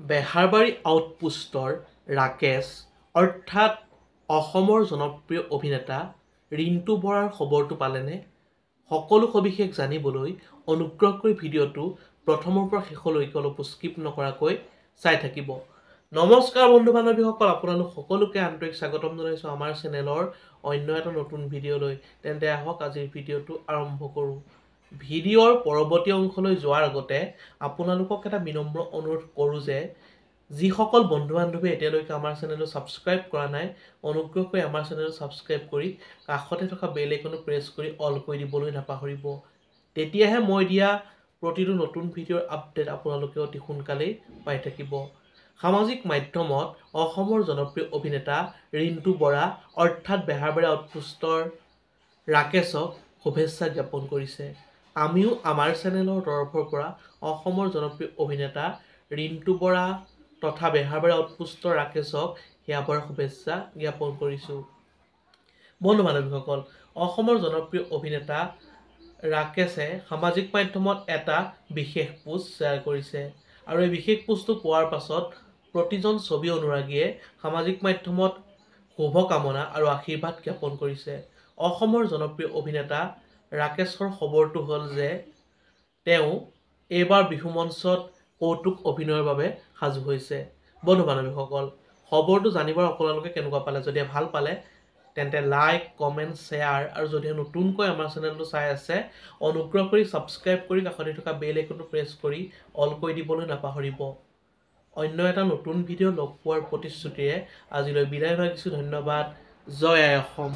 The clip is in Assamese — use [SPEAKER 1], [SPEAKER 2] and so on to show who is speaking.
[SPEAKER 1] বেহাৰবাৰী আউটপোষ্টৰ ৰাকেশ অৰ্থাৎ অসমৰ জনপ্ৰিয় অভিনেতা ৰিণ্টু বৰাৰ খবৰটো পালেনে? সকলো সবিশেষ জানিবলৈ অনুগ্ৰহ কৰি ভিডিঅ'টো প্ৰথমৰ পৰা শেষলৈকে অলপ স্কিপ নকৰাকৈ চাই থাকিব। নমস্কাৰ বন্ধু বান্ধৱীসকল, আপোনালোক সকলোকে আন্তৰিক স্বাগতম জনাইছোঁ আমাৰ চেনেলৰ অন্য এটা নতুন ভিডিঅ'লৈ। তেন্তে আহক আজিৰ ভিডিঅ'টো আৰম্ভ কৰোঁ। ভিডিঅ'ৰ পৰৱৰ্তী অংশলৈ যোৱাৰ আগতে আপোনালোকক এটা বিনম্ৰ অনুৰোধ কৰোঁ যে যিসকল বন্ধু বান্ধৱী এতিয়ালৈকে আমাৰ চেনেলটো ছাবস্ক্ৰাইব কৰা নাই, অনুগ্ৰহ কৰি আমাৰ চেনেলটো ছাবস্ক্ৰাইব কৰি কাষতে থকা বেল আইকনটো প্ৰেছ কৰি অল কৰি দিবলৈ নাপাহৰিব। তেতিয়াহে মই দিয়া প্ৰতিটো নতুন ভিডিঅ'ৰ আপডেট আপোনালোকে অতি সোনকালেই পাই থাকিব। সামাজিক মাধ্যমত অসমৰ জনপ্ৰিয় অভিনেতা ৰিণ্টু বৰা অৰ্থাৎ বেহাৰবাৰী আউটপোষ্টৰ ৰাকেশক শুভেচ্ছা জ্ঞাপন কৰিছে। আমিও আমাৰ চেনেলৰ তৰফৰ পৰা অসমৰ জনপ্ৰিয় অভিনেতা ৰিণ্টু বৰা তথা বেহাৰবাৰী আউটপোষ্টৰ ৰাকেশক সেয়াবৰ শুভেচ্ছা জ্ঞাপন কৰিছোঁ। বন্ধু বান্ধৱীসকল, অসমৰ জনপ্ৰিয় অভিনেতা ৰাকেশে সামাজিক মাধ্যমত এটা বিশেষ পোষ্ট শ্বেয়াৰ কৰিছে আৰু এই বিশেষ পোষ্টটো পোৱাৰ পাছত প্ৰতিজন ছবি অনুৰাগীয়ে সামাজিক মাধ্যমত শুভকামনা আৰু আশীৰ্বাদ জ্ঞাপন কৰিছে। অসমৰ জনপ্ৰিয় অভিনেতা ৰাকেশৰ খবৰটো হ'ল যে তেওঁ এইবাৰ বিহু মঞ্চত কৌতুক অভিনয়ৰ বাবে সাজু হৈছে। বন্ধু বান্ধৱীসকল, খবৰটো জানিবৰ আপোনালোকে কেনেকুৱা পালে? যদি ভাল পালে তেন্তে লাইক, কমেণ্ট, শ্বেয়াৰ আৰু যদি নতুনকৈ আমাৰ চেনেলটো চাই আছে অনুগ্ৰহ কৰি ছাবস্ক্ৰাইব কৰি কাষতে থকা বেল আইকনটো প্ৰেছ কৰি অল কৰি দিবলৈ নাপাহৰিব। অন্য এটা নতুন ভিডিঅ' লগ পোৱাৰ প্ৰতিশ্ৰুতিৰে আজিলৈ বিদায় মাগিছোঁ। ধন্যবাদ। জয় আই অসম।